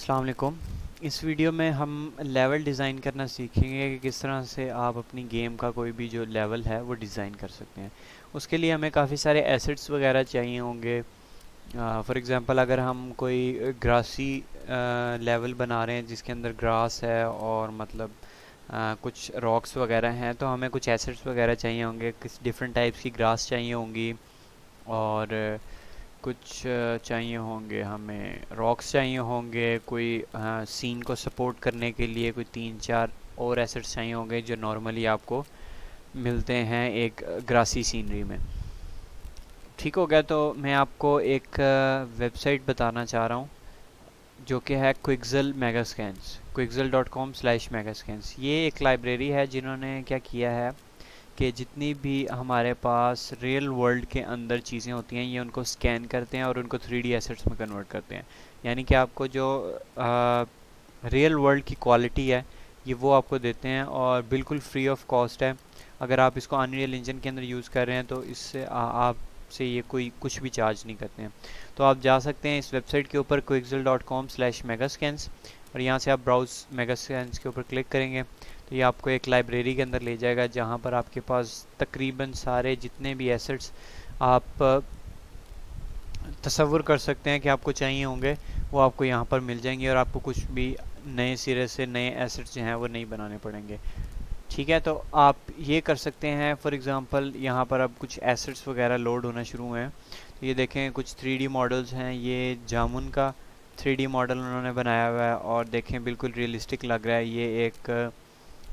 अस्सलाम वालेकुम। इस वीडियो में हम लेवल डिज़ाइन करना सीखेंगे कि किस तरह से आप अपनी गेम का कोई भी जो लेवल है वो डिज़ाइन कर सकते हैं। उसके लिए हमें काफ़ी सारे एसेट्स वगैरह चाहिए होंगे। फॉर एग्ज़ाम्पल अगर हम कोई ग्रासी लेवल बना रहे हैं जिसके अंदर ग्रास है और मतलब कुछ रॉक्स वगैरह हैं, तो हमें कुछ एसेट्स वगैरह चाहिए होंगे, किस डिफरेंट टाइप्स की ग्रास चाहिए होंगी और कुछ चाहिए होंगे, हमें रॉक्स चाहिए होंगे, कोई सीन को सपोर्ट करने के लिए कोई तीन चार और एसेट्स चाहिए होंगे जो नॉर्मली आपको मिलते हैं एक ग्रासी सीनरी में। ठीक हो गया, तो मैं आपको एक वेबसाइट बताना चाह रहा हूँ जो कि है क्विक्सल मेगास्कैन्स, quixel.com/megascans। ये एक लाइब्रेरी है जिन्होंने क्या किया है कि जितनी भी हमारे पास रियल वर्ल्ड के अंदर चीज़ें होती हैं ये उनको स्कैन करते हैं और उनको 3D एसेट्स में कन्वर्ट करते हैं। यानी कि आपको जो रियल वर्ल्ड की क्वालिटी है ये वो आपको देते हैं और बिल्कुल फ्री ऑफ कॉस्ट है। अगर आप इसको अनरियल इंजन के अंदर यूज़ कर रहे हैं तो इससे आपसे ये कोई कुछ भी चार्ज नहीं करते हैं। तो आप जा सकते हैं इस वेबसाइट के ऊपर quixel.com/megascans और यहाँ से आप ब्राउज मेगास्कैन्स के ऊपर क्लिक करेंगे तो ये आपको एक लाइब्रेरी के अंदर ले जाएगा जहाँ पर आपके पास तकरीबन सारे जितने भी एसेट्स आप तसव्वुर कर सकते हैं कि आपको चाहिए होंगे वो आपको यहाँ पर मिल जाएंगे और आपको कुछ भी नए सिरे से नए एसेट्स जो हैं वो नहीं बनाने पड़ेंगे। ठीक है, तो आप ये कर सकते हैं। फॉर एग्ज़ाम्पल यहाँ पर अब कुछ एसेट्स वगैरह लोड होना शुरू हुए हैं, तो ये देखें कुछ 3D मॉडल्स हैं। ये जामुन का 3D मॉडल उन्होंने बनाया हुआ है और देखें बिल्कुल रियलिस्टिक लग रहा है। ये एक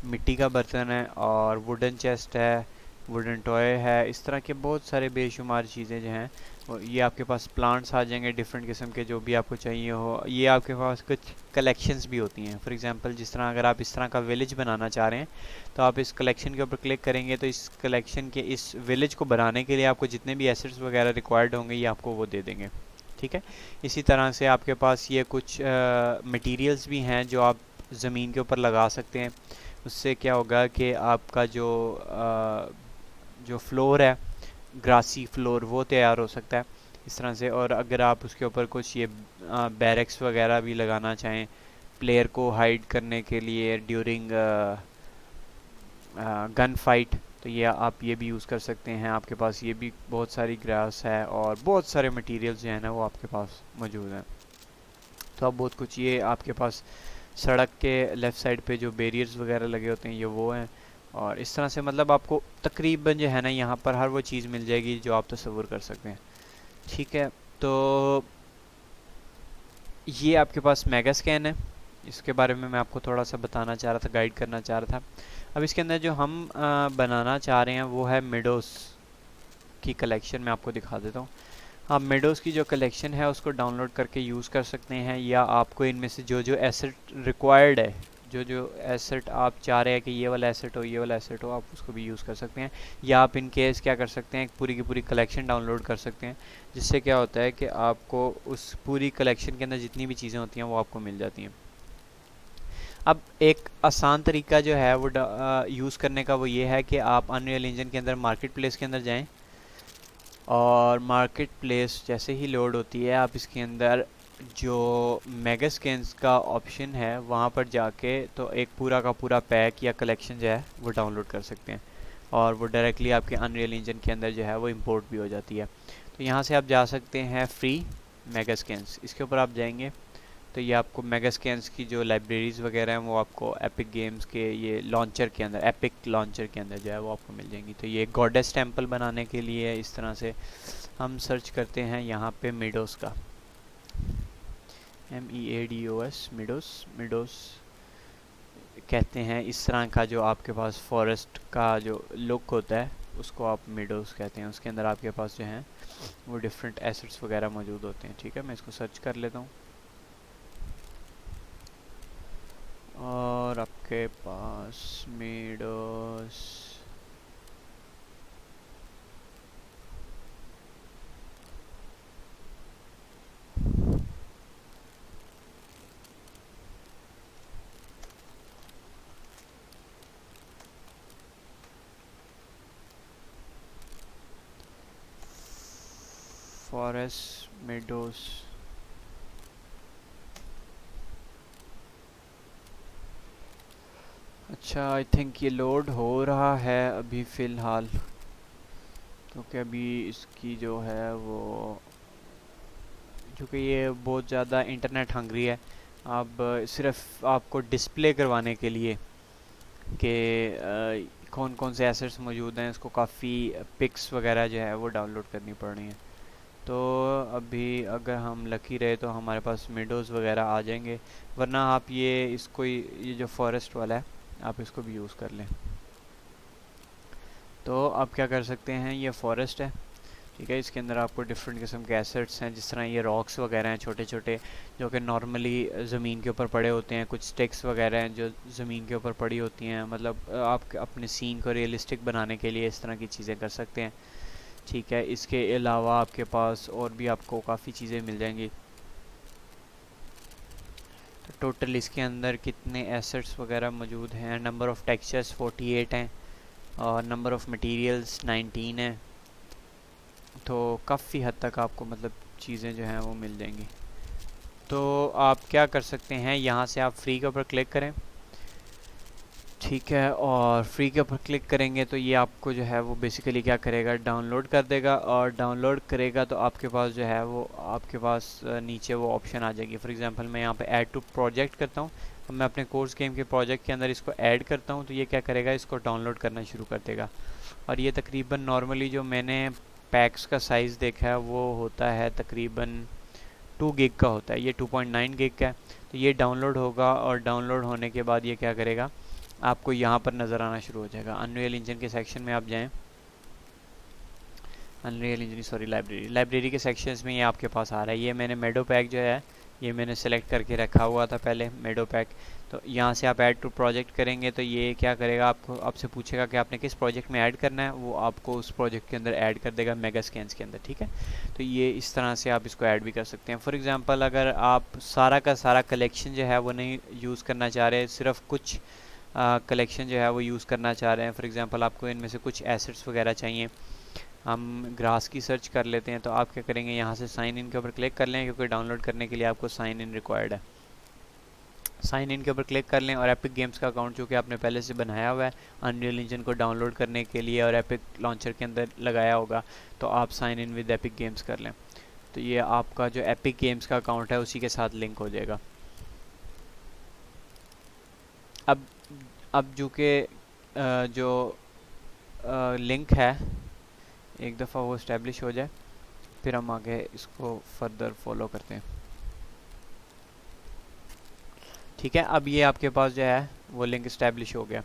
मिट्टी का बर्तन है और वुडन चेस्ट है, वुडन टॉय है, इस तरह के बहुत सारे बेशुमार चीज़ें जो हैं ये आपके पास प्लांट्स आ जाएंगे डिफरेंट किस्म के जो भी आपको चाहिए हो। ये आपके पास कुछ कलेक्शंस भी होती हैं। फॉर एग्जांपल जिस तरह अगर आप इस तरह का विलेज बनाना चाह रहे हैं तो आप इस कलेक्शन के ऊपर क्लिक करेंगे तो इस कलेक्शन के इस विलेज को बनाने के लिए आपको जितने भी एसेट्स वगैरह रिक्वायर्ड होंगे ये आपको वो दे देंगे। ठीक है, इसी तरह से आपके पास ये कुछ मटेरियल्स भी हैं जो आप ज़मीन के ऊपर लगा सकते हैं। उससे क्या होगा कि आपका जो फ्लोर है, ग्रासी फ्लोर, वो तैयार हो सकता है इस तरह से। और अगर आप उसके ऊपर कुछ ये बैरक्स वगैरह भी लगाना चाहें प्लेयर को हाइड करने के लिए ड्यूरिंग गन फाइट, तो ये आप ये भी यूज़ कर सकते हैं। आपके पास ये भी बहुत सारी ग्रास है और बहुत सारे मटेरियल्स जो हैं ना वो आपके पास मौजूद हैं। तो अब बहुत कुछ ये आपके पास सड़क के लेफ़्ट साइड पे जो बैरियर्स वगैरह लगे होते हैं ये वो हैं। और इस तरह से मतलब आपको तकरीबन जो है ना यहाँ पर हर वो चीज़ मिल जाएगी जो आप तसव्वुर कर सकते हैं। ठीक है, तो ये आपके पास मेगा स्कैन है, इसके बारे में मैं आपको थोड़ा सा बताना चाह रहा था, गाइड करना चाह रहा था। अब इसके अंदर जो हम बनाना चाह रहे हैं वो है मिडोस की कलेक्शन। मैं आपको दिखा देता हूँ। आप मेडोज़ की जो कलेक्शन है उसको डाउनलोड करके यूज़ कर सकते हैं, या आपको इनमें से जो जो एसेट रिक्वायर्ड है, जो जो एसेट आप चाह रहे हैं कि ये वाला एसेट हो, ये वाला एसेट हो, आप उसको भी यूज़ कर सकते हैं। या आप इन केस क्या कर सकते हैं, पूरी की पूरी कलेक्शन डाउनलोड कर सकते हैं, जिससे क्या होता है कि आपको उस पूरी कलेक्शन के अंदर जितनी भी चीज़ें होती हैं वो आपको मिल जाती हैं। अब एक आसान तरीका जो है वो यूज़ करने का वो ये है कि आप अनरियल इंजन के अंदर मार्केट प्लेस के अंदर जाएँ और मार्केट प्लेस जैसे ही लोड होती है आप इसके अंदर जो मेगा स्कैन्स का ऑप्शन है वहाँ पर जाके तो एक पूरा का पूरा पैक या कलेक्शन जो है वो डाउनलोड कर सकते हैं और वो डायरेक्टली आपके अनरियल इंजन के अंदर जो है वो इंपोर्ट भी हो जाती है। तो यहाँ से आप जा सकते हैं फ्री मेगा स्कैन्स, इसके ऊपर आप जाएंगे तो ये आपको मेगा स्कैन्स की जो लाइब्रेरीज़ वगैरह हैं वो आपको एपिक गेम्स के ये लॉन्चर के अंदर, एपिक लॉन्चर के अंदर जो है वो आपको मिल जाएंगी। तो ये गॉडेस टेम्पल बनाने के लिए इस तरह से हम सर्च करते हैं यहाँ पे मिडोस का, MEADOS, मिडोस, मिडोस कहते हैं। इस तरह का जो आपके पास फॉरेस्ट का जो लुक होता है उसको आप मिडोस कहते हैं। उसके अंदर आपके पास जो है वो डिफरेंट एसेट्स वगैरह मौजूद होते हैं। ठीक है, मैं इसको सर्च कर लेता हूँ। और आपके पास मिडोस, फॉरेस्ट मिडोस, अच्छा, आई थिंक ये लोड हो रहा है अभी फ़िलहाल, क्योंकि अभी इसकी जो है वो, क्योंकि ये बहुत ज़्यादा इंटरनेट हंग्री है। अब सिर्फ आपको डिस्प्ले करवाने के लिए कि कौन कौन से एसेट्स मौजूद हैं, इसको काफ़ी पिक्स वगैरह जो है वो डाउनलोड करनी पड़ रही हैं। तो अभी अगर हम लकी रहे तो हमारे पास मिडोज़ वगैरह आ जाएंगे, वरना आप ये जो फॉरेस्ट वाला है आप इसको भी यूज़ कर लें। तो आप क्या कर सकते हैं, ये फॉरेस्ट है, ठीक है। इसके अंदर आपको डिफरेंट किस्म के एसेट्स हैं, जिस तरह ये रॉक्स वगैरह हैं छोटे छोटे, जो कि नॉर्मली ज़मीन के ऊपर पड़े होते हैं। कुछ स्टिक्स वगैरह हैं जो ज़मीन के ऊपर पड़ी होती हैं, मतलब आप अपने सीन को रियलिस्टिक बनाने के लिए इस तरह की चीज़ें कर सकते हैं, ठीक है। इसके अलावा आपके पास और भी आपको काफ़ी चीज़ें मिल जाएंगी। तो टोटल इसके अंदर कितने एसेट्स वगैरह मौजूद हैं, नंबर ऑफ़ टेक्सचर्स 48 हैं और नंबर ऑफ़ मटेरियल्स 19 है। तो काफ़ी हद तक आपको मतलब चीज़ें जो हैं वो मिल जाएंगी। तो आप क्या कर सकते हैं, यहाँ से आप फ्री के ऊपर क्लिक करें, ठीक है। और फ्री के ऊपर क्लिक करेंगे तो ये आपको जो है वो बेसिकली क्या करेगा, डाउनलोड कर देगा। और डाउनलोड करेगा तो आपके पास जो है वो आपके पास नीचे वो ऑप्शन आ जाएगी। फॉर एग्जांपल मैं यहाँ पे ऐड टू प्रोजेक्ट करता हूँ। अब मैं अपने कोर्स गेम के प्रोजेक्ट के अंदर इसको ऐड करता हूँ तो ये क्या करेगा, इसको डाउनलोड करना शुरू कर देगा। और ये तकरीबन नॉर्मली जो मैंने पैक्स का साइज़ देखा है वो होता है तकरीबन 2 गिग का होता है, ये 2.9 गिग का है। तो ये डाउनलोड होगा और डाउनलोड होने के बाद ये क्या करेगा, आपको यहाँ पर नज़र आना शुरू हो जाएगा। अनरियल इंजन के सेक्शन में आप जाएं, अनरियल इंजन सॉरी लाइब्रेरी के सेक्शंस में ये आपके पास आ रहा है। ये मैंने मेडो पैक जो है ये मैंने सेलेक्ट करके रखा हुआ था पहले, मेडो पैक। तो यहाँ से आप ऐड टू प्रोजेक्ट करेंगे तो ये क्या करेगा, आपको आपसे पूछेगा कि आपने किस प्रोजेक्ट में ऐड करना है, वो आपको उस प्रोजेक्ट के अंदर ऐड कर देगा मेगा स्कैन्स के अंदर, ठीक है। तो ये इस तरह से आप इसको ऐड भी कर सकते हैं। फॉर एग्जांपल अगर आप सारा का सारा कलेक्शन जो है वो नहीं यूज़ करना चाह रहे, सिर्फ कुछ कलेक्शन जो है वो यूज़ करना चाह रहे हैं, फॉर एग्जांपल आपको इनमें से कुछ एसेट्स वगैरह चाहिए, हम ग्रास की सर्च कर लेते हैं। तो आप क्या करेंगे, यहाँ से साइन इन के ऊपर क्लिक कर लें, क्योंकि डाउनलोड करने के लिए आपको साइन इन रिक्वायर्ड है। साइन इन के ऊपर क्लिक कर लें और एपिक गेम्स का अकाउंट जो कि आपने पहले से बनाया हुआ है अनरियल इंजन को डाउनलोड करने के लिए और एपिक लॉन्चर के अंदर लगाया होगा, तो आप sign in with Epic Games कर लें। तो ये आपका जो एपिक गेम्स का अकाउंट है उसी के साथ लिंक हो जाएगा। अब जो कि जो लिंक है एक दफ़ा वो इस्टेब्लिश हो जाए, फिर हम आगे इसको फर्दर फॉलो करते हैं, ठीक है। अब ये आपके पास जो है वो लिंक इस्टेब्लिश हो गया।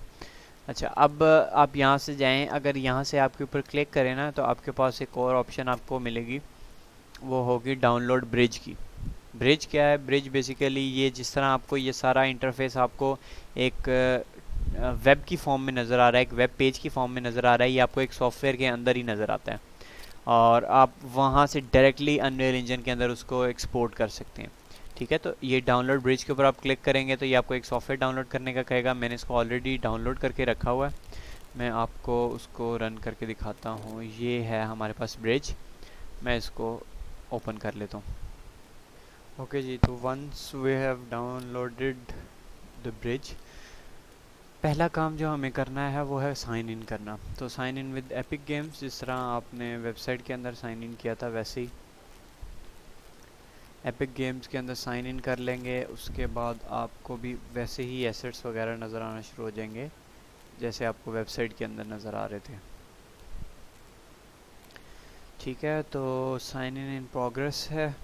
अच्छा, अब आप यहाँ से जाएं, अगर यहाँ से आपके ऊपर क्लिक करें ना तो आपके पास एक और ऑप्शन आपको मिलेगी, वो होगी डाउनलोड ब्रिज की। ब्रिज क्या है, ब्रिज बेसिकली ये जिस तरह आपको ये सारा इंटरफेस आपको एक वेब की फॉर्म में नज़र आ रहा है, एक वेब पेज की फॉर्म में नज़र आ रहा है, ये आपको एक सॉफ्टवेयर के अंदर ही नज़र आता है और आप वहाँ से डायरेक्टली अनरियल इंजन के अंदर उसको एक्सपोर्ट कर सकते हैं, ठीक है। तो ये डाउनलोड ब्रिज के ऊपर आप क्लिक करेंगे तो ये आपको एक सॉफ्टवेयर डाउनलोड करने का कहेगा। मैंने इसको ऑलरेडी डाउनलोड करके रखा हुआ है, मैं आपको उसको रन करके दिखाता हूँ। ये है हमारे पास ब्रिज, मैं इसको ओपन कर लेता हूँ। ओके जी, तो once we have downloaded the bridge, पहला काम जो हमें करना है वो है साइन इन करना। तो sign in with Epic Games, जिस तरह आपने वेबसाइट के अंदर साइन इन किया था वैसे ही एपिक गेम्स के अंदर साइन इन कर लेंगे। उसके बाद आपको भी वैसे ही एसेट्स वगैरह नज़र आना शुरू हो जाएंगे जैसे आपको वेबसाइट के अंदर नज़र आ रहे थे, ठीक है। तो साइन इन प्रोग्रेस है।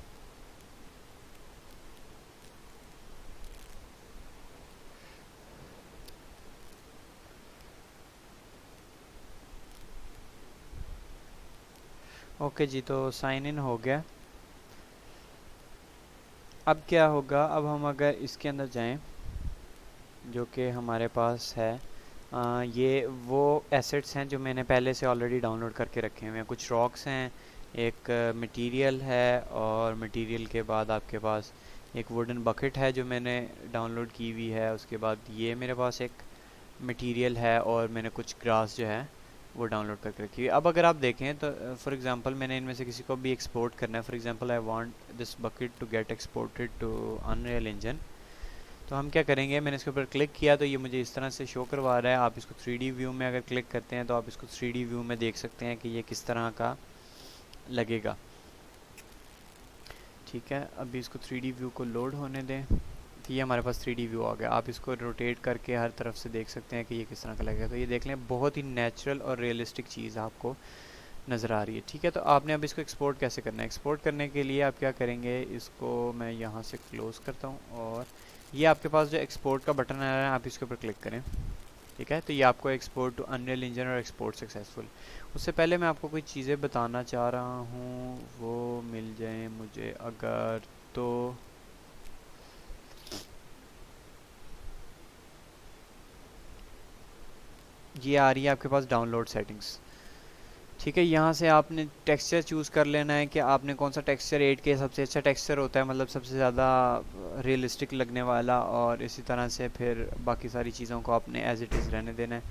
ओके जी, तो साइन इन हो गया। अब क्या होगा, अब हम अगर इसके अंदर जाएं जो कि हमारे पास है, ये वो एसेट्स हैं जो मैंने पहले से ऑलरेडी डाउनलोड करके रखे हुए हैं। कुछ रॉक्स हैं, एक मटेरियल है और मटेरियल के बाद आपके पास एक वुडन बकेट है जो मैंने डाउनलोड की हुई है। उसके बाद ये मेरे पास एक मटेरियल है और मैंने कुछ ग्रास जो है वो डाउनलोड करके रखी हुई है। अब अगर आप देखें तो फॉर एग्जांपल मैंने इनमें से किसी को भी एक्सपोर्ट करना है। For example I want this bucket to get exported to Unreal Engine, तो हम क्या करेंगे, मैंने इसके ऊपर क्लिक किया तो ये मुझे इस तरह से शो करवा रहा है। आप इसको 3D व्यू में अगर क्लिक करते हैं तो आप इसको 3D व्यू में देख सकते हैं कि ये किस तरह का लगेगा। ठीक है, अभी इसको 3D व्यू को लोड होने दें। तो ये हमारे पास 3D व्यू आ गया। आप इसको रोटेट करके हर तरफ से देख सकते हैं कि ये किस तरह का लगेगा। तो ये देख लें, बहुत ही नेचुरल और रियलिस्टिक चीज़ आपको नज़र आ रही है। ठीक है, तो आपने अब इसको एक्सपोर्ट कैसे करना है। एक्सपोर्ट करने के लिए आप क्या करेंगे, इसको मैं यहाँ से क्लोज़ करता हूँ और ये आपके पास जो एक्सपोर्ट का बटन आ रहा है आप इसके ऊपर क्लिक करें। ठीक है, तो ये आपको एक्सपोर्ट टू अनरियल इंजन और एक्सपोर्ट सक्सेसफुल। उससे पहले मैं आपको कोई चीज़ें बताना चाह रहा हूँ, वो मिल जाए मुझे अगर, तो ये आ रही है आपके पास डाउनलोड सेटिंग्स। ठीक है, यहाँ से आपने टेक्सचर चूज़ कर लेना है कि आपने कौन सा टेक्सचर 8K सबसे अच्छा टेक्सचर होता है, मतलब सबसे ज़्यादा रियलिस्टिक लगने वाला, और इसी तरह से फिर बाकी सारी चीज़ों को आपने एज इट इज़ रहने देना है।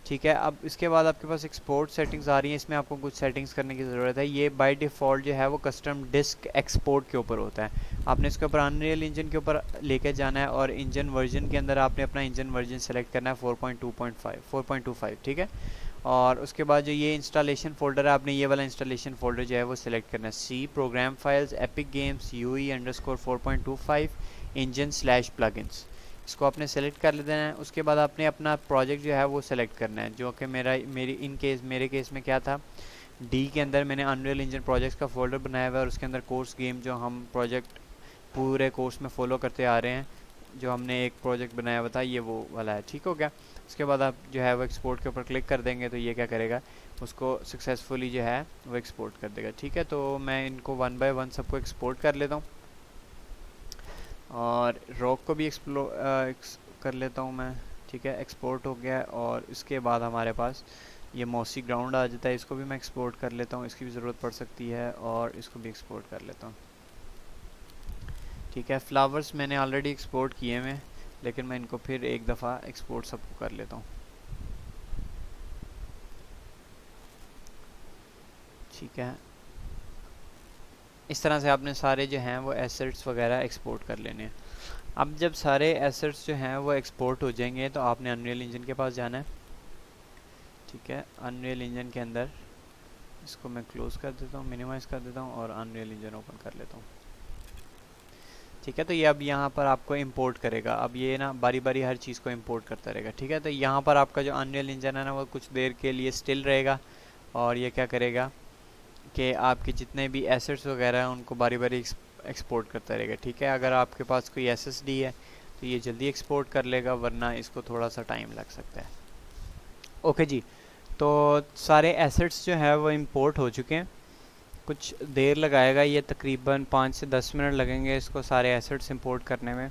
ठीक है, अब इसके बाद आपके पास एक्सपोर्ट सेटिंग्स आ रही हैं। इसमें आपको कुछ सेटिंग्स करने की ज़रूरत है। ये बाय डिफ़ॉल्ट जो है वो कस्टम डिस्क एक्सपोर्ट के ऊपर होता है। आपने इसके ऊपर अनरियल इंजन के ऊपर लेके जाना है और इंजन वर्जन के अंदर आपने अपना इंजन वर्जन सेलेक्ट करना है 4.25। ठीक है, और उसके बाद जो ये इंस्टॉलेशन फ़ोल्डर है, आपने ये वाला इंस्टॉलेशन फ़ोल्डर जो है वो सिलेक्ट करना है। C program files Epic Games UE_4.25 engine plugins, इसको आपने सेलेक्ट कर लेना है। उसके बाद आपने अपना प्रोजेक्ट जो है वो सेलेक्ट करना है, जो कि मेरे केस में क्या था, डी के अंदर मैंने अनरियल इंजन प्रोजेक्ट्स का फोल्डर बनाया हुआ है और उसके अंदर कोर्स गेम जो हम प्रोजेक्ट पूरे कोर्स में फॉलो करते आ रहे हैं, जो हमने एक प्रोजेक्ट बनाया हुआ था, ये वो वाला है। ठीक हो गया, उसके बाद आप जो है वो एक्सपोर्ट के ऊपर क्लिक कर देंगे तो ये क्या करेगा, उसको सक्सेसफुली जो है वो एक्सपोर्ट कर देगा। ठीक है, तो मैं इनको 1 बाय 1 सबको एक्सपोर्ट कर लेता हूँ और रॉक को भी कर लेता हूँ मैं। ठीक है, एक्सपोर्ट हो गया और इसके बाद हमारे पास ये मॉसी ग्राउंड आ जाता है, इसको भी मैं एक्सपोर्ट कर लेता हूँ, इसकी भी ज़रूरत पड़ सकती है और इसको भी एक्सपोर्ट कर लेता हूँ। ठीक है, फ्लावर्स मैंने ऑलरेडी एक्सपोर्ट किए हैं, लेकिन मैं इनको फिर एक दफ़ा एक्सपोर्ट सबको कर लेता हूँ। ठीक है, इस तरह से आपने सारे जो हैं वो एसेट्स वगैरह एक्सपोर्ट कर लेने हैं। अब जब सारे एसेट्स जो हैं वो एक्सपोर्ट हो जाएंगे तो आपने अनरियल इंजन के पास जाना है। ठीक है, अनरियल इंजन के अंदर इसको मैं क्लोज़ कर देता हूँ, मिनिमाइज़ कर देता हूँ और अनरियल इंजन ओपन कर लेता हूँ। ठीक है, तो ये अब यहाँ पर आपको इंपोर्ट करेगा। अब ये ना बारी बारी हर चीज़ को इंपोर्ट करता रहेगा। ठीक है, तो यहाँ पर आपका जो अनरियल इंजन है ना वो कुछ देर के लिए स्टिल रहेगा और ये क्या करेगा कि आपके जितने भी एसेट्स वगैरह हैं उनको बारी बारी एक्सपोर्ट करता रहेगा। ठीक है, अगर आपके पास कोई SSD है तो ये जल्दी एक्सपोर्ट कर लेगा, वरना इसको थोड़ा सा टाइम लग सकता है। ओके जी, तो सारे एसेट्स जो है वो इंपोर्ट हो चुके हैं। कुछ देर लगाएगा ये, तकरीबन 5 से 10 मिनट लगेंगे इसको सारे एसेट्स इंपोर्ट करने में।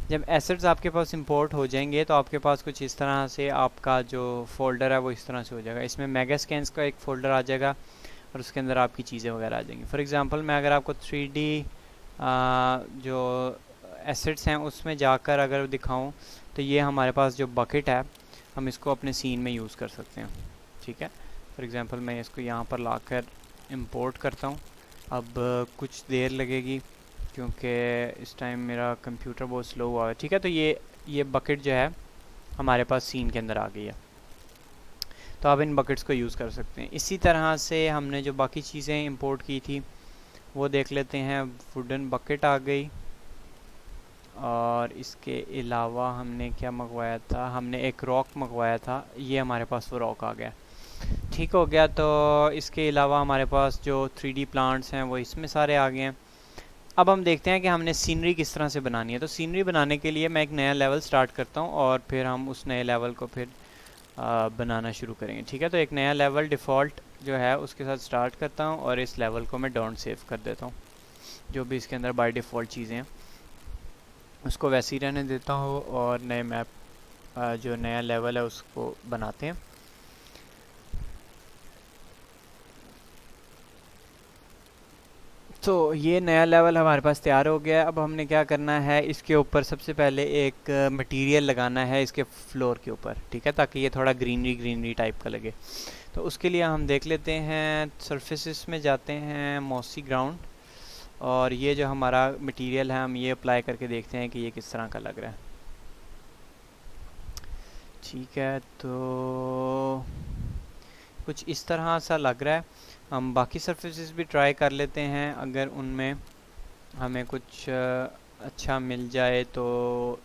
जब एसेट्स आपके पास इंपोर्ट हो जाएंगे तो आपके पास कुछ इस तरह से आपका जो फोल्डर है वो इस तरह से हो जाएगा। इसमें मेगा स्कैन्स का एक फ़ोल्डर आ जाएगा और उसके अंदर आपकी चीज़ें वगैरह आ जाएंगी। फॉर एग्ज़ाम्पल मैं अगर आपको 3D जो एसेट्स हैं उसमें जाकर अगर दिखाऊं तो ये हमारे पास जो बकेट है हम इसको अपने सीन में यूज़ कर सकते हैं। ठीक है, फॉर एग्ज़ाम्पल मैं इसको यहाँ पर लाकर इंपोर्ट करता हूँ। अब कुछ देर लगेगी क्योंकि इस टाइम मेरा कंप्यूटर बहुत स्लो हुआ है। ठीक है, तो ये बकेट जो है हमारे पास सीन के अंदर आ गई है, तो आप इन बकेट्स को यूज़ कर सकते हैं। इसी तरह से हमने जो बाकी चीज़ें इंपोर्ट की थी वो देख लेते हैं। वुडन बकेट आ गई और इसके अलावा हमने क्या मंगवाया था, हमने एक रॉक मंगवाया था, ये हमारे पास वो रॉक आ गया। ठीक हो गया, तो इसके अलावा हमारे पास जो 3D प्लांट्स हैं वो इसमें सारे आ गए हैं। अब हम देखते हैं कि हमने सीनरी किस तरह से बनानी है। तो सीनरी बनाने के लिए मैं एक नया लेवल स्टार्ट करता हूँ और फिर हम उस नए लेवल को फिर बनाना शुरू करेंगे। ठीक है, तो एक नया लेवल डिफ़ॉल्ट जो है उसके साथ स्टार्ट करता हूँ और इस लेवल को मैं डोंट सेव कर देता हूँ। जो भी इसके अंदर बाय डिफ़ॉल्ट चीज़ें हैं उसको वैसे ही रहने देता हूँ और नए मैप जो नया लेवल है उसको बनाते हैं। तो ये नया लेवल हमारे पास तैयार हो गया। अब हमने क्या करना है, इसके ऊपर सबसे पहले एक मटेरियल लगाना है इसके फ्लोर के ऊपर। ठीक है, ताकि ये थोड़ा ग्रीनरी ग्रीनरी टाइप का लगे। तो उसके लिए हम देख लेते हैं, सरफेसेस में जाते हैं, मॉसी ग्राउंड, और ये जो हमारा मटेरियल है हम ये अप्लाई करके देखते हैं कि ये किस तरह का लग रहा है। ठीक है, तो कुछ इस तरह सा लग रहा है। हम बाकी सरफेसेस भी ट्राई कर लेते हैं, अगर उनमें हमें कुछ अच्छा मिल जाए। तो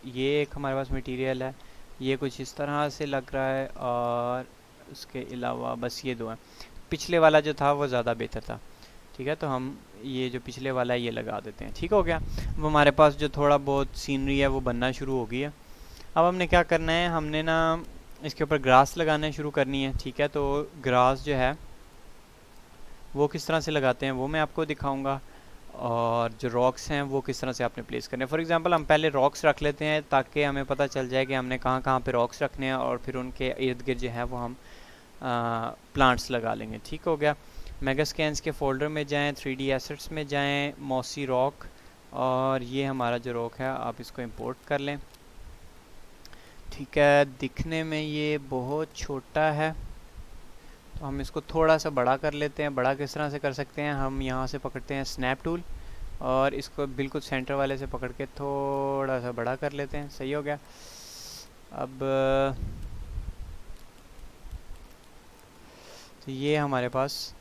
ये एक हमारे पास मटेरियल है, ये कुछ इस तरह से लग रहा है, और उसके अलावा बस ये दो हैं। पिछले वाला जो था वो ज़्यादा बेहतर था। ठीक है, तो हम ये जो पिछले वाला है ये लगा देते हैं। ठीक हो गया। अब हमारे पास जो थोड़ा बहुत सीनरी है वो बनना शुरू हो गई है। अब हमने क्या करना है, हमने ना इसके ऊपर ग्रास लगाना शुरू करनी है। ठीक है, तो ग्रास जो है वो किस तरह से लगाते हैं वो मैं आपको दिखाऊंगा, और जो रॉक्स हैं वो किस तरह से आपने प्लेस करने हैं। फॉर एग्जांपल हम पहले रॉक्स रख लेते हैं ताकि हमें पता चल जाए कि हमने कहाँ कहाँ पे रॉक्स रखने हैं, और फिर उनके इर्द गिर्द जो है वो हम प्लांट्स लगा लेंगे। ठीक हो गया। मेगास्कैन्स के फोल्डर में जाएं, 3D एसेट्स में जाएं, मॉसी रॉक, और ये हमारा जो रॉक है आप इसको इंपोर्ट कर लें। ठीक है, दिखने में ये बहुत छोटा है, तो हम इसको थोड़ा सा बड़ा कर लेते हैं। बड़ा किस तरह से कर सकते हैं, हम यहाँ से पकड़ते हैं स्नैप टूल, और इसको बिल्कुल सेंटर वाले से पकड़ के थोड़ा सा बड़ा कर लेते हैं। सही हो गया। अब तो ये हमारे पास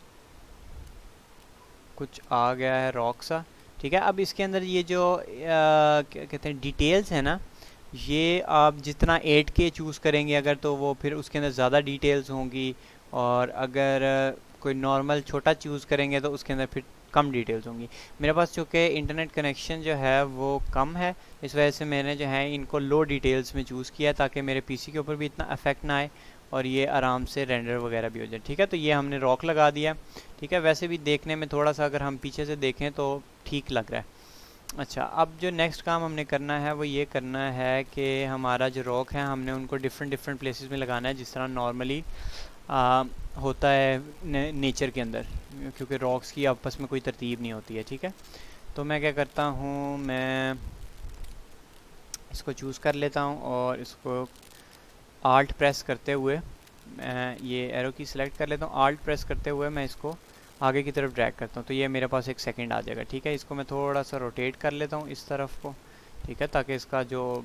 कुछ आ गया है रॉक सा। ठीक है, अब इसके अंदर ये जो क्या कहते हैं डिटेल्स है ना, ये आप जितना 8K चूज़ करेंगे अगर, तो वो फिर उसके अंदर ज़्यादा डिटेल्स होंगी, और अगर कोई नॉर्मल छोटा चूज़ करेंगे तो उसके अंदर फिर कम डिटेल्स होंगी। मेरे पास चूँकि इंटरनेट कनेक्शन जो है वो कम है, इस वजह से मैंने जो है इनको लो डिटेल्स में चूज़ किया ताकि मेरे पीसी के ऊपर भी इतना इफेक्ट ना आए, और ये आराम से रेंडर वगैरह भी हो जाए। ठीक है, तो ये हमने रॉक लगा दिया। ठीक है, वैसे भी देखने में थोड़ा सा अगर हम पीछे से देखें तो ठीक लग रहा है। अच्छा, अब जो नेक्स्ट काम हमने करना है वो ये करना है कि हमारा जो रॉक है हमने उनको डिफरेंट डिफरेंट प्लेसेस में लगाना है, जिस तरह नॉर्मली होता है नेचर के अंदर, क्योंकि रॉक्स की आपस में कोई तरतीब नहीं होती है। ठीक है, तो मैं क्या करता हूँ, मैं इसको चूज़ कर लेता हूँ, और इसको आल्ट प्रेस करते हुए मैं ये एरो की सिलेक्ट कर लेता हूँ। आल्ट प्रेस करते हुए मैं इसको आगे की तरफ ड्रैग करता हूँ, तो ये मेरे पास एक सेकंड आ जाएगा। ठीक है, इसको मैं थोड़ा सा रोटेट कर लेता हूँ इस तरफ को। ठीक है, ताकि इसका जो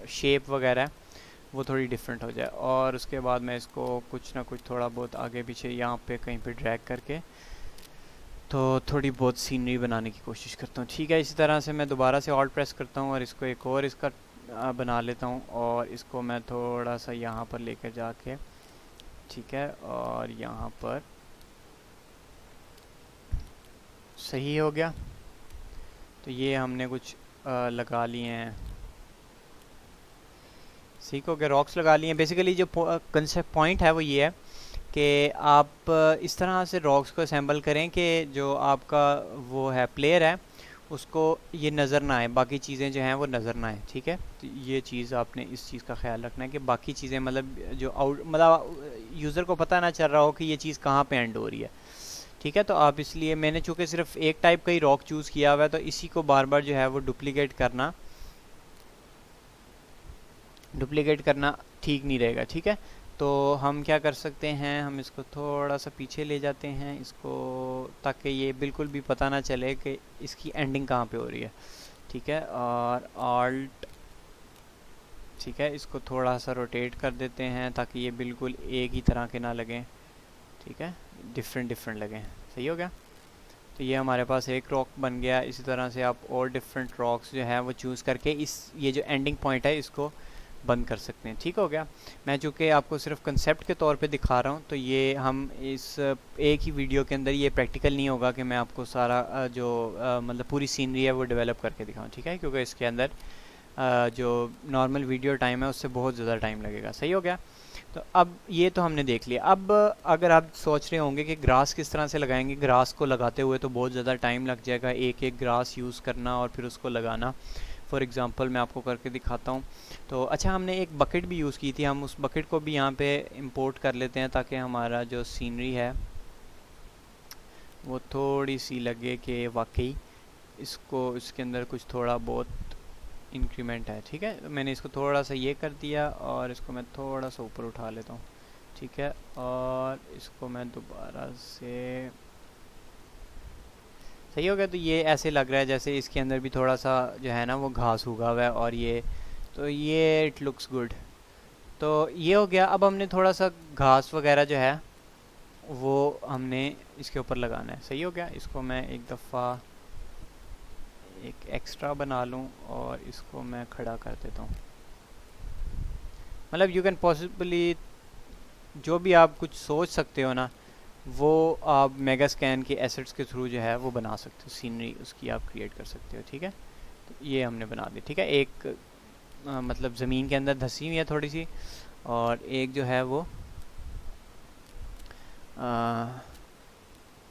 शेप वगैरह है वो थोड़ी डिफरेंट हो जाए, और उसके बाद मैं इसको कुछ ना कुछ थोड़ा बहुत आगे पीछे यहाँ पे कहीं पे ड्रैग करके तो थोड़ी बहुत सीनरी बनाने की कोशिश करता हूँ। ठीक है, इसी तरह से मैं दोबारा से ऑल्ट प्रेस करता हूँ और इसको एक और इसका बना लेता हूँ, और इसको मैं थोड़ा सा यहाँ पर लेकर जाके, ठीक है, और यहाँ पर सही हो गया। तो ये हमने कुछ लगा लिए हैं। ठीक हो गया, रॉक्स लगा लिए हैं। बेसिकली जो कंसेप्ट पॉइंट है वो ये है कि आप इस तरह से रॉक्स को असेंबल करें कि जो आपका वो है प्लेयर है उसको ये नज़र ना आए, बाकी चीज़ें जो हैं वो नज़र ना आए। ठीक है, तो ये चीज़ आपने इस चीज़ का ख्याल रखना है कि बाकी चीज़ें मतलब जो आउट मतलब यूज़र को पता ना चल रहा हो कि ये चीज़ कहाँ पे एंड हो रही है। ठीक है, तो आप इसलिए मैंने चूँकि सिर्फ एक टाइप का ही रॉक चूज़ किया हुआ है, तो इसी को बार बार जो है वो डुप्लीकेट करना ठीक नहीं रहेगा। ठीक है, तो हम क्या कर सकते हैं, हम इसको थोड़ा सा पीछे ले जाते हैं इसको, ताकि ये बिल्कुल भी पता ना चले कि इसकी एंडिंग कहाँ पे हो रही है। ठीक है, और ऑल्ट, ठीक है, इसको थोड़ा सा रोटेट कर देते हैं ताकि ये बिल्कुल एक ही तरह के ना लगें। ठीक है, डिफरेंट डिफरेंट लगें। सही हो गया। तो ये हमारे पास एक रॉक बन गया। इसी तरह से आप और डिफरेंट रॉक्स जो हैं वो चूज़ करके ये जो एंडिंग पॉइंट है इसको बंद कर सकते हैं। ठीक हो गया। मैं चूँकि आपको सिर्फ कंसेप्ट के तौर पे दिखा रहा हूँ, तो ये हम इस एक ही वीडियो के अंदर ये प्रैक्टिकल नहीं होगा कि मैं आपको सारा मतलब पूरी सीनरी है वो डेवलप करके दिखाऊँ। ठीक है, क्योंकि इसके अंदर जो नॉर्मल वीडियो टाइम है उससे बहुत ज़्यादा टाइम लगेगा। सही हो गया। तो अब ये तो हमने देख लिया। अब अगर आप सोच रहे होंगे कि ग्रास किस तरह से लगाएंगे, ग्रास को लगाते हुए तो बहुत ज़्यादा टाइम लग जाएगा, एक एक ग्रास यूज़ करना और फिर उसको लगाना। फॉर एग्ज़ाम्पल मैं आपको करके दिखाता हूँ। तो अच्छा, हमने एक बकेट भी यूज़ की थी, हम उस बकेट को भी यहाँ पे इंपोर्ट कर लेते हैं ताकि हमारा जो सीनरी है वो थोड़ी सी लगे कि वाकई इसके अंदर कुछ थोड़ा बहुत इंक्रीमेंट है। ठीक है, तो मैंने इसको थोड़ा सा ये कर दिया और इसको मैं थोड़ा सा ऊपर उठा लेता हूँ। ठीक है, और इसको मैं दोबारा से, सही हो गया। तो ये ऐसे लग रहा है जैसे इसके अंदर भी थोड़ा सा जो है ना वो घास उगा हुआ है, और ये तो ये इट लुक्स गुड। तो ये हो गया। अब हमने थोड़ा सा घास वगैरह जो है वो हमने इसके ऊपर लगाना है। सही हो गया। इसको मैं एक दफ़ा एक एक्स्ट्रा बना लूँ और इसको मैं खड़ा कर देता हूँ। मतलब यू कैन पॉसिबली जो भी आप कुछ सोच सकते हो ना, वो आप मेगा स्कैन के एसेट्स के थ्रू जो है वो बना सकते हो। सीनरी उसकी आप क्रिएट कर सकते हो। ठीक है, तो ये हमने बना दी। ठीक है, एक मतलब ज़मीन के अंदर धसी हुई है थोड़ी सी, और एक जो है वो आ,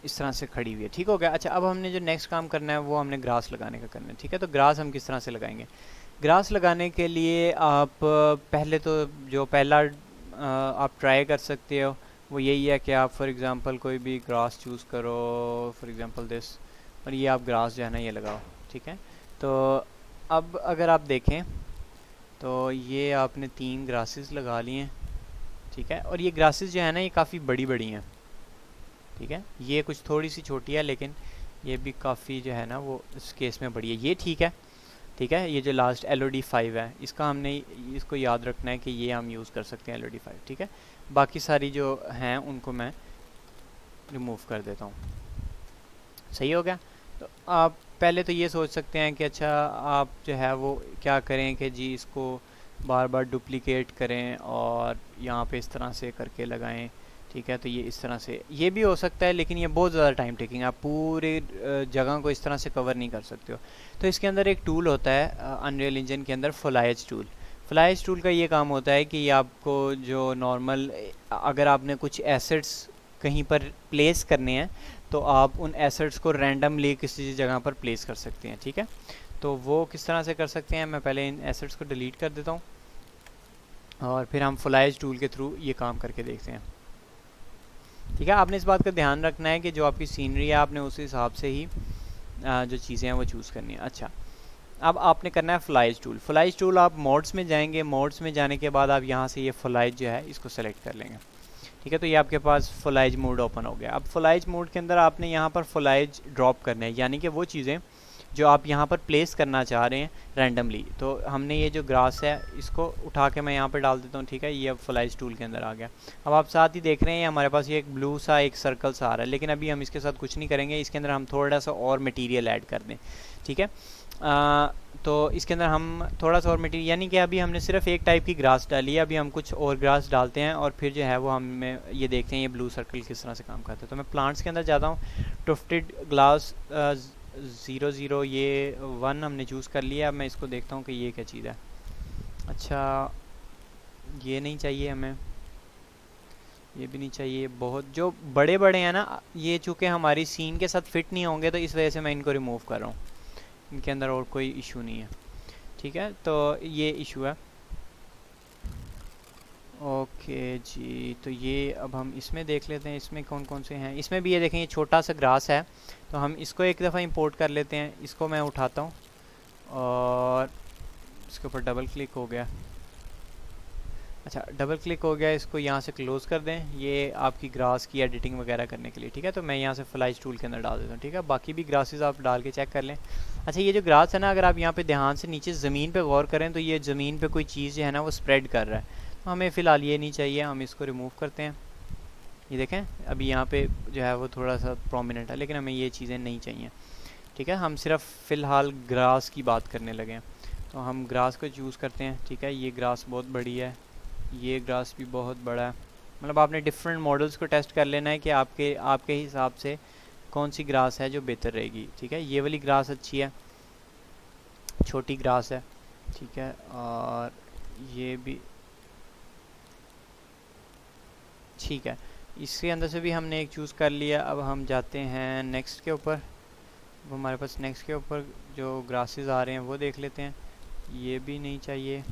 इस तरह से खड़ी हुई है। ठीक हो गया। अच्छा, अब हमने जो नेक्स्ट काम करना है वो हमने ग्रास लगाने का करना है। ठीक है, तो ग्रास हम किस तरह से लगाएंगे? ग्रास लगाने के लिए आप पहले तो जो पहला आप ट्राई कर सकते हो वो यही है कि आप फॉर एग्ज़ाम्पल कोई भी ग्रास चूज़ करो, फॉर एग्ज़ाम्पल दिस, और ये आप ग्रास जो है ना ये लगाओ। ठीक है, तो अब अगर आप देखें तो ये आपने 3 ग्रासेस लगा लिए हैं। ठीक है, और ये ग्रासेस जो है ना ये काफ़ी बड़ी बड़ी हैं। ठीक है, ये कुछ थोड़ी सी छोटी है लेकिन ये भी काफ़ी जो है ना वो इस केस में बड़ी है। ये ठीक है। ठीक है, ये जो लास्ट LOD5 है इसका हमने इसको याद रखना है कि ये हम यूज़ कर सकते हैं LOD5। ठीक है, बाकी सारी जो हैं उनको मैं रिमूव कर देता हूँ। सही हो गया। तो आप पहले तो ये सोच सकते हैं कि अच्छा आप जो है वो क्या करें कि जी इसको बार बार डुप्लिकेट करें और यहाँ पे इस तरह से करके लगाएं। ठीक है, तो ये इस तरह से ये भी हो सकता है, लेकिन ये बहुत ज़्यादा टाइम टेकिंग, आप पूरे जगह को इस तरह से कवर नहीं कर सकते हो। तो इसके अंदर एक टूल होता है अनरियल इंजन के अंदर, फ्लाइज टूल। फ्लाइज टूल का ये काम होता है कि ये आपको जो नॉर्मल अगर आपने कुछ एसेट्स कहीं पर प्लेस करने हैं तो आप उन एसेट्स को रैंडमली किसी जगह पर प्लेस कर सकते हैं। ठीक है, तो वो किस तरह से कर सकते हैं, मैं पहले इन एसेट्स को डिलीट कर देता हूँ और फिर हम फ्लाइज टूल के थ्रू ये काम करके देखते हैं। ठीक है, आपने इस बात का ध्यान रखना है कि जो आपकी सीनरी है आपने उस हिसाब से ही जो चीज़ें हैं वो चूज़ करनी है। अच्छा, अब आपने करना है फ्लाइज टूल। फ्लाइज टूल आप मोड्स में जाएंगे, मोड्स में जाने के बाद आप यहाँ से ये फ्लाइज जो है इसको सेलेक्ट कर लेंगे। ठीक है, तो ये आपके पास फ्लाइज मोड ओपन हो गया। अब फ्लाइज मोड के अंदर आपने यहाँ पर फ्लाइज ड्रॉप करने हैं, यानी कि वो चीज़ें जो आप यहाँ पर प्लेस करना चाह रहे हैं रैंडमली। तो हमने ये जो ग्रास है इसको उठा के मैं यहाँ पर डाल देता हूँ। ठीक है, ये अब फ्लाइज टूल के अंदर आ गया। अब आप साथ ही देख रहे हैं हमारे पास ये एक ब्लू सा एक सर्कल सा आ रहा है, लेकिन अभी हम इसके साथ कुछ नहीं करेंगे, इसके अंदर हम थोड़ा सा और मटीरियल ऐड कर दें। ठीक है, तो इसके अंदर हम थोड़ा सा और मटीरियल, यानी कि अभी हमने सिर्फ एक टाइप की ग्रास डाली है, अभी हम कुछ और ग्रास डालते हैं और फिर जो है वो हमें ये देखते हैं ये ब्लू सर्कल किस तरह से काम करता है। तो मैं प्लांट्स के अंदर जाता हूँ, टुफ्टेड ग्लास 00 ये 1 हमने चूज़ कर लिया। अब मैं इसको देखता हूँ कि ये क्या चीज़ है। अच्छा, ये नहीं चाहिए हमें, ये भी नहीं चाहिए। बहुत जो बड़े बड़े हैं ना ये चूँकि हमारी सीन के साथ फिट नहीं होंगे तो इस वजह से मैं इनको रिमूव कर रहा हूँ, इनके अंदर और कोई इशू नहीं है। ठीक है, तो ये इशू है। ओके जी, तो ये अब हम इसमें देख लेते हैं इसमें कौन कौन से हैं। इसमें भी ये देखें ये छोटा सा ग्रास है, तो हम इसको एक दफ़ा इंपोर्ट कर लेते हैं। इसको मैं उठाता हूँ और इसके ऊपर डबल क्लिक हो गया। अच्छा, डबल क्लिक हो गया, इसको यहाँ से क्लोज़ कर दें, ये आपकी ग्रास की एडिटिंग वगैरह करने के लिए। ठीक है, तो मैं यहाँ से फ्लाइज टूल के अंदर डाल देता हूँ। ठीक है, बाकी भी ग्रासेस आप डाल के चेक कर लें। अच्छा, ये जो ग्रास है ना अगर आप यहाँ पे ध्यान से नीचे ज़मीन पे गौर करें तो ये ज़मीन पे कोई चीज़ जो है ना वो स्प्रेड कर रहा है, तो हमें फ़िलहाल ये नहीं चाहिए, हम इसको रिमूव करते हैं। ये देखें अभी यहाँ पे जो है वो थोड़ा सा प्रोमिनेंट है, लेकिन हमें ये चीज़ें नहीं चाहिए। ठीक है, हम सिर्फ फ़िलहाल ग्रास की बात करने लगे हैं, तो हम ग्रास को चूज़ करते हैं। ठीक है, ये ग्रास बहुत बड़ी है, ये ग्रास भी बहुत बड़ा है। मतलब आपने डिफरेंट मॉडल्स को टेस्ट कर लेना है कि आपके आपके हिसाब से कौन सी ग्रास है जो बेहतर रहेगी। ठीक है, ये वाली ग्रास अच्छी है, छोटी ग्रास है। ठीक है, और ये भी ठीक है। इसके अंदर से भी हमने एक चूज़ कर लिया। अब हम जाते हैं नेक्स्ट के ऊपर। अब हमारे पास नेक्स्ट के ऊपर जो ग्रासेस आ रहे हैं वो देख लेते हैं। ये भी नहीं चाहिए।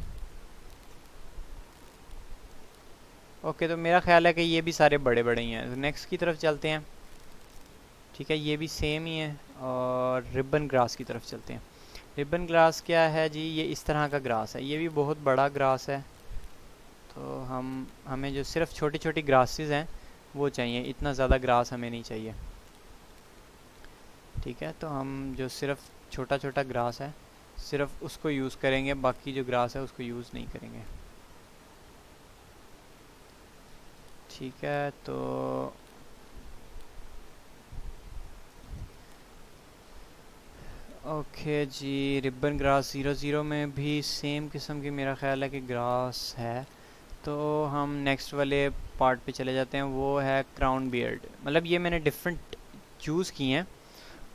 ओके, तो मेरा ख्याल है कि ये भी सारे बड़े बड़े ही हैं, तो नेक्स्ट की तरफ चलते हैं। ठीक है, ये भी सेम ही है, और रिबन ग्रास की तरफ चलते हैं। रिबन ग्रास क्या है जी, ये इस तरह का ग्रास है, ये भी बहुत बड़ा ग्रास है। तो हमें जो सिर्फ छोटी छोटी ग्रासेस हैं वो चाहिए, इतना ज़्यादा ग्रास हमें नहीं चाहिए। ठीक है, तो हम जो सिर्फ छोटा छोटा ग्रास है सिर्फ उसको यूज़ करेंगे, बाकी जो ग्रास है उसको यूज़ नहीं करेंगे। ठीक है, तो ओके जी, रिबन ग्रास 00 में भी सेम किस्म की मेरा ख्याल है कि ग्रास है। तो हम नेक्स्ट वाले पार्ट पे चले जाते हैं, वो है क्राउन बियर्ड। मतलब ये मैंने डिफरेंट चूज़ किए हैं,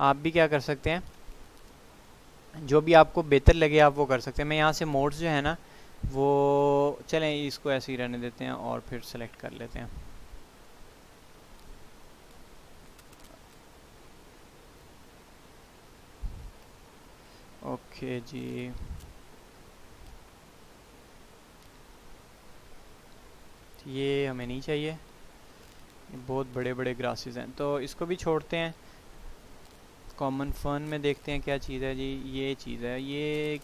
आप भी क्या कर सकते हैं, जो भी आपको बेहतर लगे आप वो कर सकते हैं। मैं यहाँ से मोड्स जो है ना वो, चलें इसको ऐसे ही रहने देते हैं और फिर सेलेक्ट कर लेते हैं। ओके जी, ये हमें नहीं चाहिए, ये बहुत बड़े बड़े ग्रासेस हैं, तो इसको भी छोड़ते हैं। कॉमन फन में देखते हैं क्या चीज़ है जी। ये चीज़ है, ये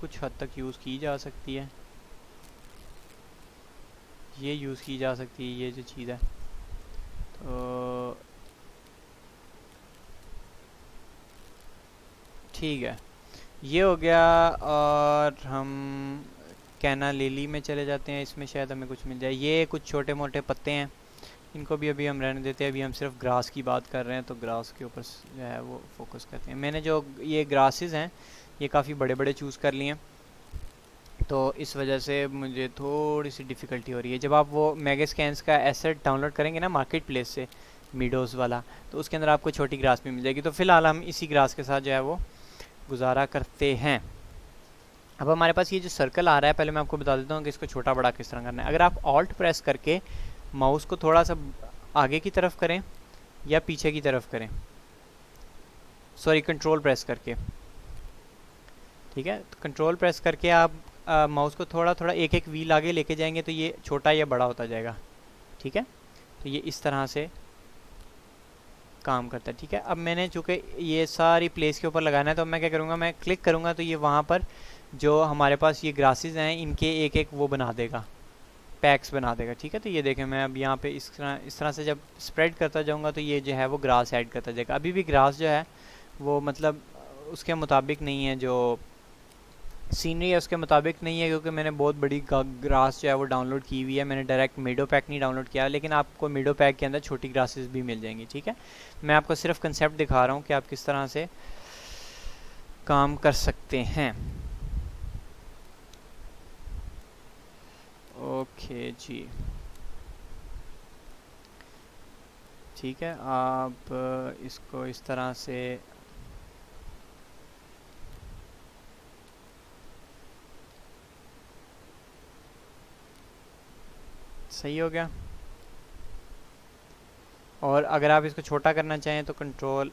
कुछ हद तक यूज़ की जा सकती है, ये यूज़ की जा सकती है ये जो चीज़ है। तो ठीक है, ये हो गया। और हम कैना लिली में चले जाते हैं, इसमें शायद हमें कुछ मिल जाए। ये कुछ छोटे मोटे पत्ते हैं, इनको भी अभी हम रहने देते हैं। अभी हम सिर्फ ग्रास की बात कर रहे हैं, तो ग्रास के ऊपर जो है वो फोकस करते हैं। मैंने जो ये ग्रासेस हैं ये काफ़ी बड़े बड़े चूज़ कर लिए हैं, तो इस वजह से मुझे थोड़ी सी डिफ़िकल्टी हो रही है। जब आप वो मेगा स्कैन्स का एसेट डाउनलोड करेंगे ना मार्केट प्लेस से, मीडोज़ वाला, तो उसके अंदर आपको छोटी ग्रास भी मिल जाएगी। तो फ़िलहाल हम इसी ग्रास के साथ जो है वो गुजारा करते हैं। अब हमारे पास ये जो सर्कल आ रहा है, पहले मैं आपको बता देता हूँ कि इसको छोटा बड़ा किस तरह करना है। अगर आप ऑल्ट प्रेस करके माउस को थोड़ा सा आगे की तरफ करें या पीछे की तरफ करें, सॉरी कंट्रोल प्रेस करके, ठीक है, तो कंट्रोल प्रेस करके आप माउस को थोड़ा थोड़ा एक एक व्हील आगे लेके जाएंगे तो ये छोटा या बड़ा होता जाएगा। ठीक है, तो ये इस तरह से काम करता है। ठीक है, अब मैंने चूँकि ये सारी प्लेस के ऊपर लगाना है, तो मैं क्या करूँगा, मैं क्लिक करूँगा तो ये वहाँ पर जो हमारे पास ये ग्रासेस हैं इनके एक एक वो बना देगा, पैक्स बना देगा। ठीक है, तो ये देखें, मैं अब यहाँ पे इस तरह से जब स्प्रेड करता जाऊँगा तो ये जो है वो ग्रास ऐड करता जाएगा। अभी भी ग्रास जो है वो मतलब उसके मुताबिक नहीं है, जो सीनरी है उसके मुताबिक नहीं है, क्योंकि मैंने बहुत बड़ी ग्रास जो है वो डाउनलोड की हुई है। मैंने डायरेक्ट मीडो पैक नहीं डाउनलोड किया, लेकिन आपको मीडो पैक के अंदर छोटी ग्रासेस भी मिल जाएंगी। ठीक है, मैं आपको सिर्फ कंसेप्ट दिखा रहा हूँ कि आप किस तरह से काम कर सकते हैं। ओके जी, ठीक है, आप इसको इस तरह से सही हो गया। और अगर आप इसको छोटा करना चाहें तो कंट्रोल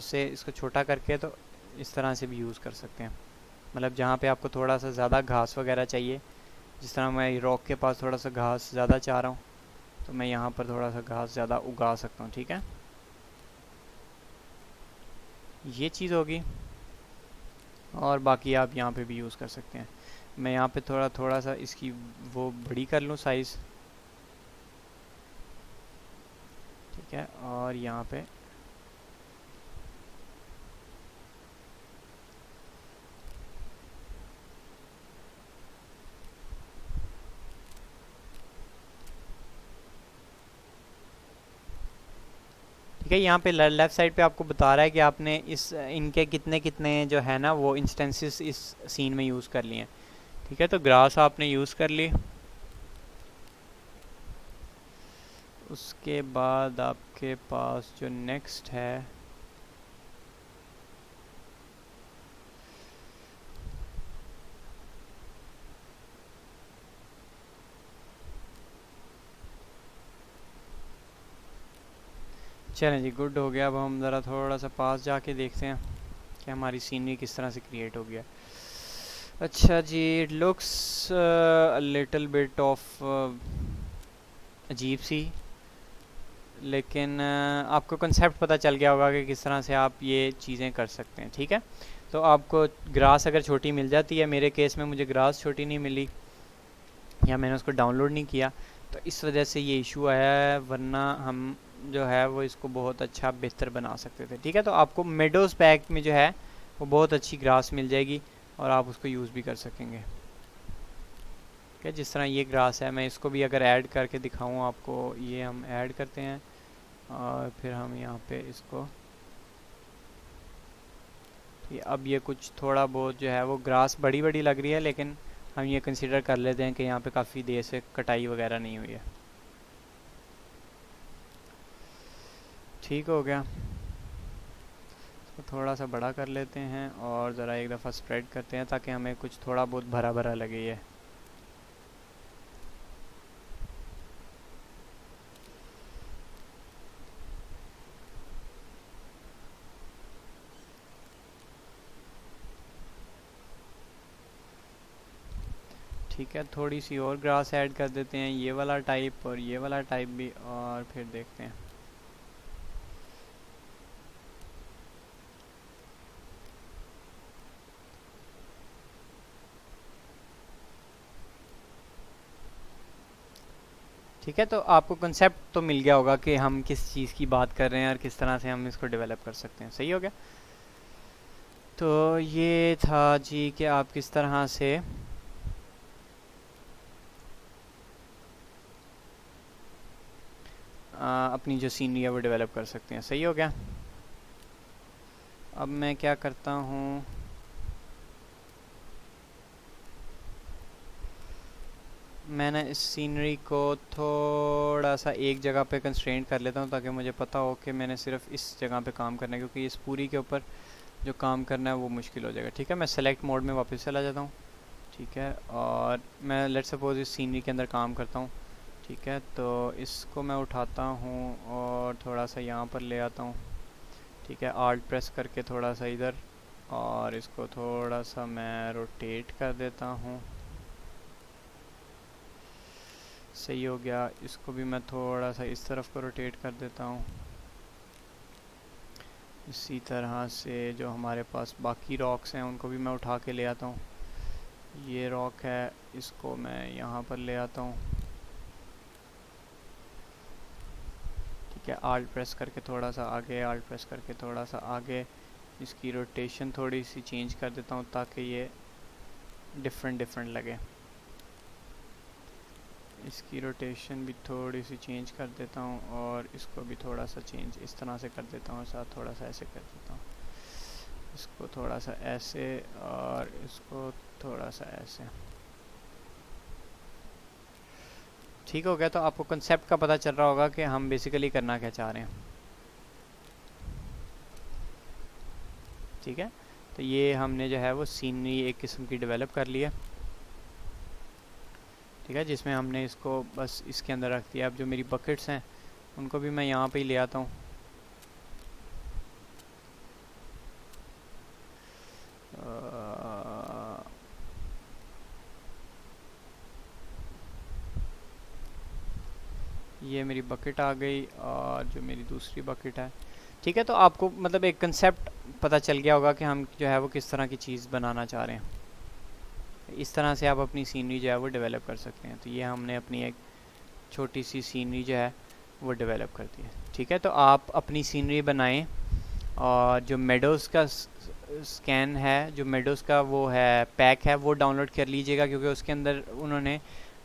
से इसको छोटा करके तो इस तरह से भी यूज़ कर सकते हैं। मतलब जहाँ पे आपको थोड़ा सा ज़्यादा घास वगैरह चाहिए, जिस तरह मैं रॉक के पास थोड़ा सा घास ज़्यादा चाह रहा हूँ, तो मैं यहाँ पर थोड़ा सा घास ज़्यादा उगा सकता हूँ। ठीक है, ये चीज़ होगी। और बाकी आप यहाँ पे भी यूज़ कर सकते हैं। मैं यहाँ पे थोड़ा थोड़ा सा इसकी वो बड़ी कर लूँ साइज़। ठीक है, और यहाँ पे ठीक है, यहाँ पे लेफ़्ट साइड पे आपको बता रहा है कि आपने इस इनके कितने कितने जो है ना वो इंस्टेंसेस इस सीन में यूज़ कर लिए हैं। ठीक है, तो ग्रास आपने यूज़ कर ली, उसके बाद आपके पास जो नेक्स्ट है चलें जी, गुड हो गया। अब हम ज़रा थोड़ा सा पास जाके देखते हैं कि हमारी सीनरी किस तरह से क्रिएट हो गया। अच्छा जी, it looks little bit of अजीब सी, लेकिन आपको कंसेप्ट पता चल गया होगा कि किस तरह से आप ये चीज़ें कर सकते हैं। ठीक है, तो आपको ग्रास अगर छोटी मिल जाती है, मेरे केस में मुझे ग्रास छोटी नहीं मिली या मैंने उसको डाउनलोड नहीं किया, तो इस वजह से ये इशू आया है, वरना हम जो है वो इसको बहुत अच्छा बेहतर बना सकते थे। ठीक है, तो आपको मेडोज़ पैक में जो है वो बहुत अच्छी ग्रास मिल जाएगी और आप उसको यूज़ भी कर सकेंगे। क्या जिस तरह ये ग्रास है, मैं इसको भी अगर ऐड करके दिखाऊं आपको, ये हम ऐड करते हैं और फिर हम यहाँ पे इसको, अब ये कुछ थोड़ा बहुत जो है वो ग्रास बड़ी बड़ी लग रही है, लेकिन हम ये कंसीडर कर लेते हैं कि यहाँ पे काफ़ी देर से कटाई वगैरह नहीं हुई है। ठीक हो गया। तो थोड़ा सा बड़ा कर लेते हैं और ज़रा एक दफ़ा स्प्रेड करते हैं ताकि हमें कुछ थोड़ा बहुत भरा भरा लगे ये। ठीक है, थोड़ी सी और ग्रास ऐड कर देते हैं, ये वाला टाइप और ये वाला टाइप भी, और फिर देखते हैं। ठीक है, तो आपको कंसेप्ट तो मिल गया होगा कि हम किस चीज़ की बात कर रहे हैं और किस तरह से हम इसको डेवलप कर सकते हैं। सही हो गया। तो ये था जी कि आप किस तरह से अपनी जो सीनरी है वो डेवलप कर सकते हैं। सही हो गया। अब मैं क्या करता हूँ, मैंने इस सीनरी को थोड़ा सा एक जगह पे कंस्ट्रेंट कर लेता हूँ ताकि मुझे पता हो कि मैंने सिर्फ इस जगह पे काम करना है, क्योंकि इस पूरी के ऊपर जो काम करना है वो मुश्किल हो जाएगा। ठीक है, मैं सेलेक्ट मोड में वापस चला जाता हूँ। ठीक है, और मैं लेट्स सपोज इस सीनरी के अंदर काम करता हूँ। ठीक है, तो इसको मैं उठाता हूँ और थोड़ा सा यहाँ पर ले आता हूँ। ठीक है, आल्ट प्रेस करके थोड़ा सा इधर, और इसको थोड़ा सा मैं रोटेट कर देता हूँ। सही हो गया। इसको भी मैं थोड़ा सा इस तरफ को रोटेट कर देता हूँ। इसी तरह से जो हमारे पास बाकी रॉक्स हैं उनको भी मैं उठा के ले आता हूँ। ये रॉक है, इसको मैं यहाँ पर ले आता हूँ। ठीक है, आल्ट प्रेस करके थोड़ा सा आगे, आल्ट प्रेस करके थोड़ा सा आगे, इसकी रोटेशन थोड़ी सी चेंज कर देता हूँ ताकि ये डिफरेंट लगे। इसकी रोटेशन भी थोड़ी सी चेंज कर देता हूँ और इसको भी थोड़ा सा चेंज इस तरह से कर देता हूँ, साथ थोड़ा सा ऐसे कर देता हूँ। इसको थोड़ा सा ऐसे और इसको थोड़ा सा ऐसे। ठीक हो गया। तो आपको कंसेप्ट का पता चल रहा होगा कि हम बेसिकली करना क्या चाह रहे हैं। ठीक है, तो ये हमने जो है वो सीनरी एक किस्म की डेवलप कर लिया। ठीक है, जिसमें हमने इसको बस इसके अंदर रख दिया। अब जो मेरी बकेट्स हैं उनको भी मैं यहाँ पे ही ले आता हूँ। ये मेरी बकेट आ गई और जो मेरी दूसरी बकेट है। ठीक है, तो आपको मतलब एक कंसेप्ट पता चल गया होगा कि हम जो है वो किस तरह की चीज़ बनाना चाह रहे हैं। इस तरह से आप अपनी सीनरी जो है वो डेवलप कर सकते हैं। तो ये हमने अपनी एक छोटी सी सीनरी जो है वो डेवलप कर दी है। ठीक है, तो आप अपनी सीनरी बनाएं और जो मेडोज़ का स्कैन है, जो मेडोज़ का वो है पैक है, वो डाउनलोड कर लीजिएगा, क्योंकि उसके अंदर उन्होंने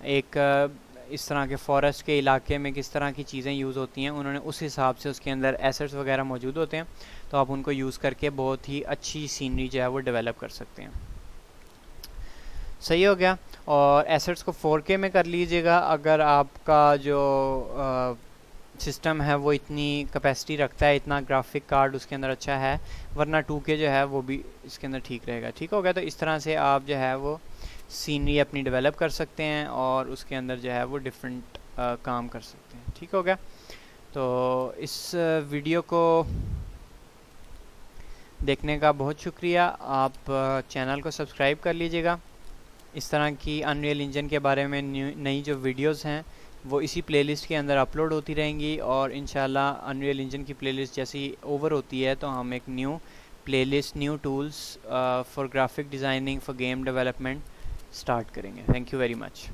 एक इस तरह के फॉरेस्ट के इलाके में किस तरह की चीज़ें यूज़ होती हैं, उन्होंने उस हिसाब से उसके अंदर एसेट्स वगैरह मौजूद होते हैं। तो आप उनको यूज़ करके बहुत ही अच्छी सीनरी जो है वो डेवलप कर सकते हैं। सही हो गया। और एसेट्स को 4K में कर लीजिएगा अगर आपका जो सिस्टम है वो इतनी कैपेसिटी रखता है, इतना ग्राफिक कार्ड उसके अंदर अच्छा है, वरना 2K जो है वो भी इसके अंदर ठीक रहेगा। ठीक हो गया। तो इस तरह से आप जो है वो सीनरी अपनी डेवलप कर सकते हैं और उसके अंदर जो है वो डिफरेंट काम कर सकते हैं। ठीक हो गया। तो इस वीडियो को देखने का बहुत शुक्रिया। आप चैनल को सब्सक्राइब कर लीजिएगा। इस तरह की अनरियल इंजन के बारे में नई जो वीडियोस हैं वो इसी प्लेलिस्ट के अंदर अपलोड होती रहेंगी, और इंशाल्लाह अनरियल इंजन की प्लेलिस्ट जैसी ओवर होती है तो हम एक new playlist, new tools for graphic designing for game development start करेंगे। Thank you very much.